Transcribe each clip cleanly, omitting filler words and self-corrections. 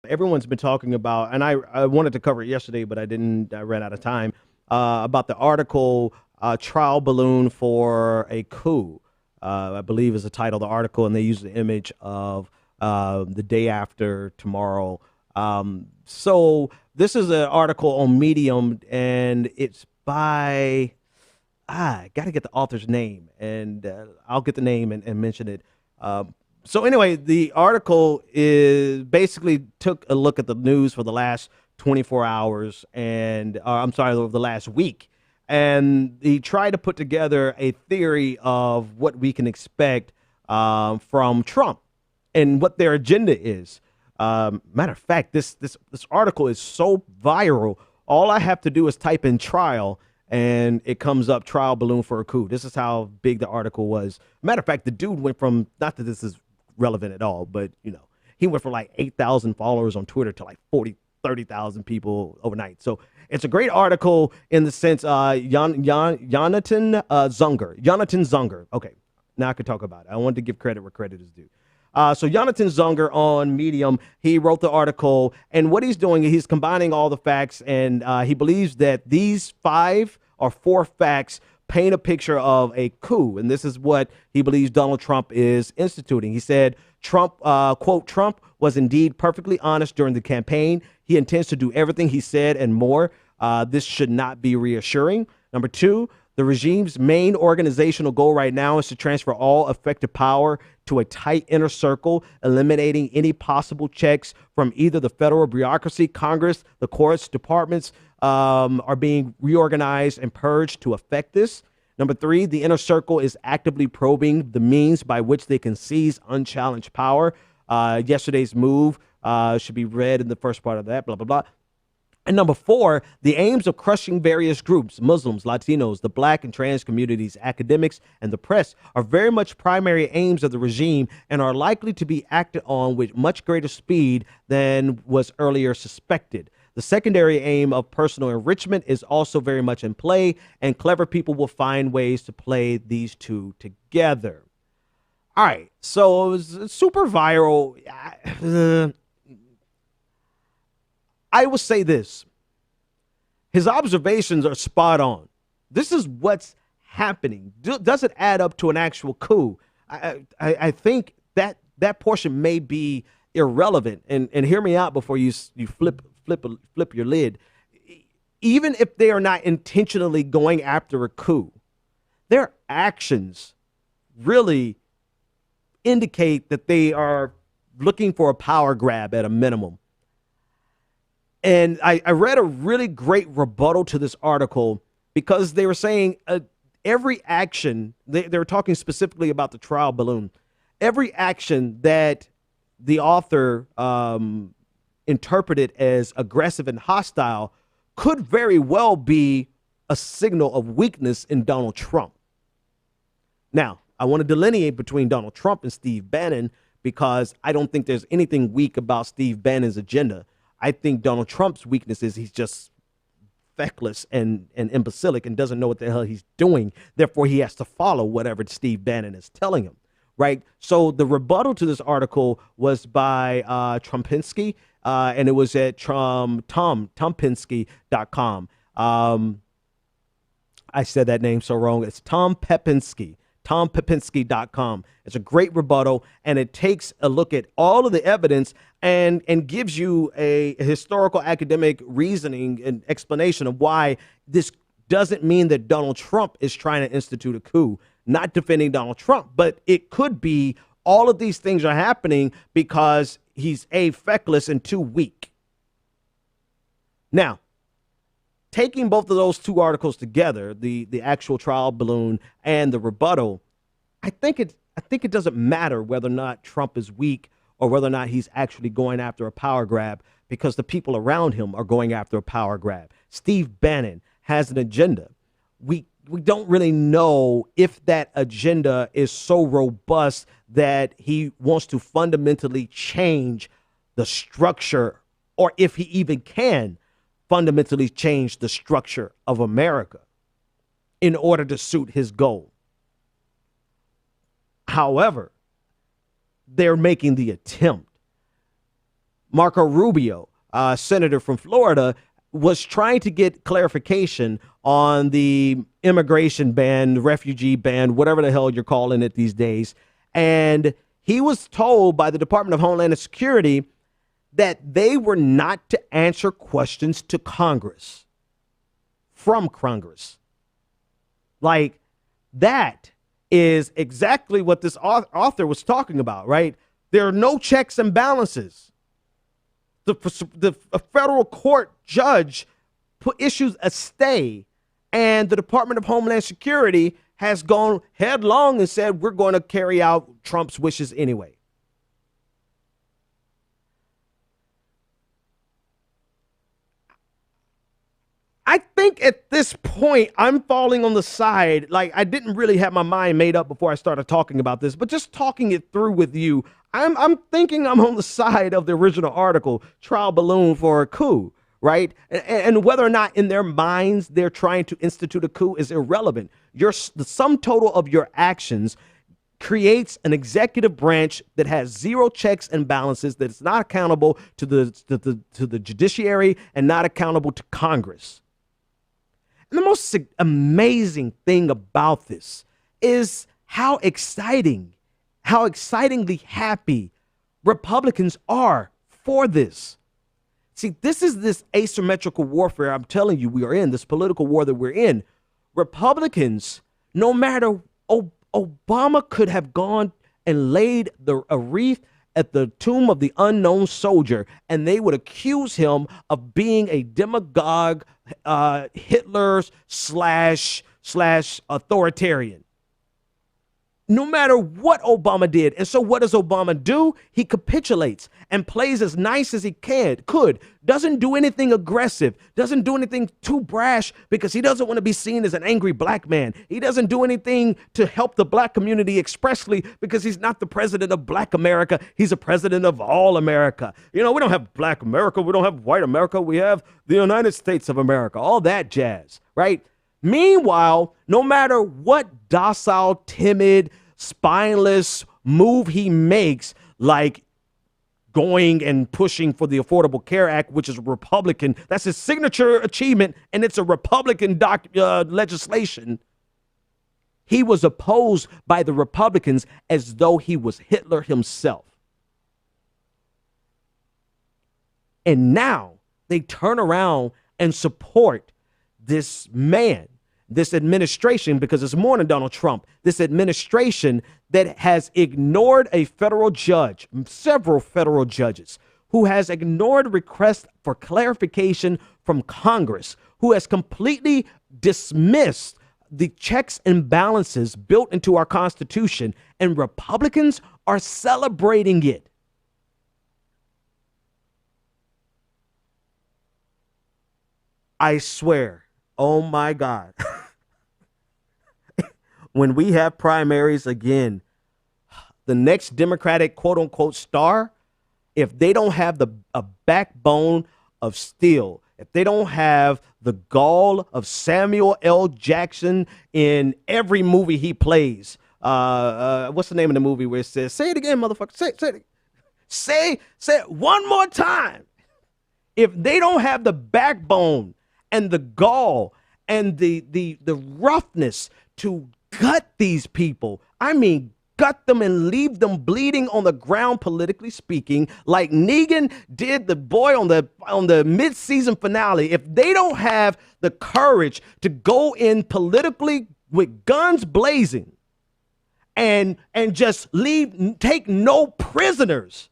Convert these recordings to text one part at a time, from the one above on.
Everyone's been talking about, and I wanted to cover it yesterday, but I didn't. I ran out of time. About the article, trial balloon for a coup. I believe is the title of the article, and they use the image of the day after tomorrow. So this is an article on Medium, and it's by I got to get the author's name, and I'll get the name and mention it. So anyway, the article is basically took a look at the news for the last 24 hours, and I'm sorry, over the last week, and he tried to put together a theory of what we can expect from Trump and what their agenda is. Matter of fact, this article is so viral. All I have to do is type in trial, and it comes up trial balloon for a coup. This is how big the article was. Matter of fact, the dude went from, not that this is relevant at all, but he went from like 8,000 followers on Twitter to like 30,000 people overnight. So it's a great article in the sense, Jonathan Zunger. Okay, now I can talk about it. I wanted to give credit where credit is due. So Jonathan Zunger on Medium, he wrote the article, and what he's doing, he's combining all the facts, and he believes that these 5 or 4 facts paint a picture of a coup, and this is what he believes Donald Trump is instituting. He said, Trump, quote, Trump was indeed perfectly honest during the campaign. He intends to do everything he said and more. This should not be reassuring. Number 2, the regime's main organizational goal right now is to transfer all effective power to a tight inner circle, eliminating any possible checks from either the federal bureaucracy, Congress, the courts, departments are being reorganized and purged to effect this. Number 3, the inner circle is actively probing the means by which they can seize unchallenged power. Yesterday's move should be read in the first part of that, blah, blah, blah. And number 4, the aims of crushing various groups, Muslims, Latinos, the black and trans communities, academics, and the press are very much primary aims of the regime and are likely to be acted on with much greater speed than was earlier suspected. The secondary aim of personal enrichment is also very much in play, and clever people will find ways to play these two together. All right, so it was super viral. I will say this. His observations are spot on. This is what's happening. Does it add up to an actual coup? I think that portion may be irrelevant. And hear me out before you flip your lid. Even if they are not intentionally going after a coup, their actions really indicate that they are looking for a power grab at a minimum. And I read a really great rebuttal to this article because they were saying every action, they were talking specifically about the trial balloon, every action that the author interpreted as aggressive and hostile could very well be a signal of weakness in Donald Trump. Now, I want to delineate between Donald Trump and Steve Bannon because I don't think there's anything weak about Steve Bannon's agenda. I think Donald Trump's weakness is he's just feckless and imbecilic and doesn't know what the hell he's doing. Therefore, he has to follow whatever Steve Bannon is telling him, right? So the rebuttal to this article was by Trumpinski, and it was at tompinski.com. I said that name so wrong. It's Tom Pepinski. TomPepinski.com. It's a great rebuttal, and it takes a look at all of the evidence and gives you a historical academic reasoning and explanation of why this doesn't mean that Donald Trump is trying to institute a coup. Not defending Donald Trump, but it could be all of these things are happening because he's A, feckless, and 2, weak. Now, taking both of those 2 articles together, the actual trial balloon and the rebuttal, I think it doesn't matter whether or not Trump is weak or whether or not he's actually going after a power grab, because the people around him are going after a power grab. Steve Bannon has an agenda. We don't really know if that agenda is so robust that he wants to fundamentally change the structure, or if he even can fundamentally change the structure of America in order to suit his goal. However, they're making the attempt. Marco Rubio, senator from Florida, was trying to get clarification on the immigration ban, refugee ban, whatever the hell you're calling it these days. And he was told by the Department of Homeland Security that they were not to answer questions to Congress, from Congress. Like, that is exactly what this author was talking about, right? There are no checks and balances. The federal court judge issues a stay, and the Department of Homeland Security has gone headlong and said, we're going to carry out Trump's wishes anyway. I think at this point, I'm falling on the side. Like, I didn't really have my mind made up before I started talking about this, but just talking it through with you, I'm thinking I'm on the side of the original article, trial balloon for a coup, right? And whether or not in their minds they're trying to institute a coup is irrelevant. The sum total of your actions creates an executive branch that has zero checks and balances, that is not accountable to the judiciary and not accountable to Congress. And the most amazing thing about this is how excitingly happy Republicans are for this. See, this is this asymmetrical warfare I'm telling you we are in, this political war that we're in. Republicans, no matter, Obama could have gone and laid a wreath at the tomb of the unknown soldier, and they would accuse him of being a demagogue, Hitler slash authoritarian. No matter what Obama did. And so what does Obama do? He capitulates and plays as nice as he could. Doesn't do anything aggressive. Doesn't do anything too brash because he doesn't want to be seen as an angry black man. He doesn't do anything to help the black community expressly because he's not the president of Black America. He's a president of all America. You know, we don't have Black America. We don't have white America. We have the United States of America. All that jazz, right? Meanwhile, no matter what docile, timid, spineless move he makes, like going and pushing for the Affordable Care Act, which is Republican, that's his signature achievement, and it's a Republican legislation, he was opposed by the Republicans as though he was Hitler himself. And now they turn around and support this man, this administration, because it's more than Donald Trump, this administration that has ignored a federal judge, several federal judges, who has ignored requests for clarification from Congress, who has completely dismissed the checks and balances built into our Constitution, and Republicans are celebrating it. I swear, oh my God. When we have primaries again, the next Democratic quote unquote star, if they don't have a backbone of steel, if they don't have the gall of Samuel L. Jackson in every movie he plays, what's the name of the movie where it says, say it again, motherfucker, say it one more time. If they don't have the backbone and the gall and the roughness to gut these people, I mean, gut them and leave them bleeding on the ground, politically speaking, like Negan did the boy on the mid-season finale. If they don't have the courage to go in politically with guns blazing and just take no prisoners,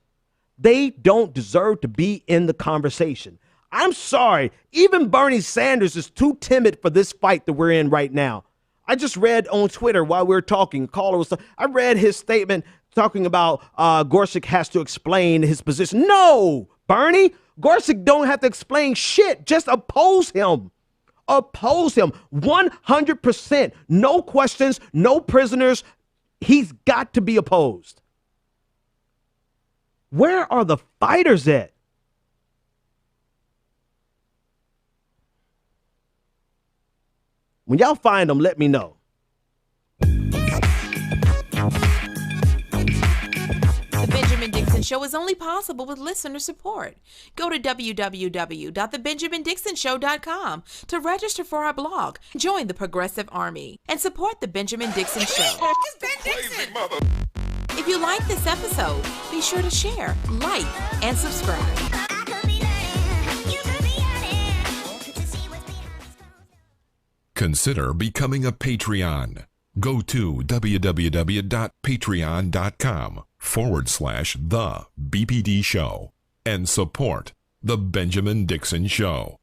they don't deserve to be in the conversation. I'm sorry, even Bernie Sanders is too timid for this fight that we're in right now. I just read on Twitter while we were talking, I read his statement talking about Gorsuch has to explain his position. No, Bernie, Gorsuch don't have to explain shit. Just oppose him. Oppose him 100%. No questions, no prisoners. He's got to be opposed. Where are the fighters at? When y'all find them, let me know. The Benjamin Dixon Show is only possible with listener support. Go to www.thebenjamindixonshow.com to register for our blog, join the Progressive Army, and support The Benjamin Dixon Show. It's Ben Dixon! If you like this episode, be sure to share, like, and subscribe. Consider becoming a Patreon. Go to www.patreon.com/The BPD Show and support The Benjamin Dixon Show.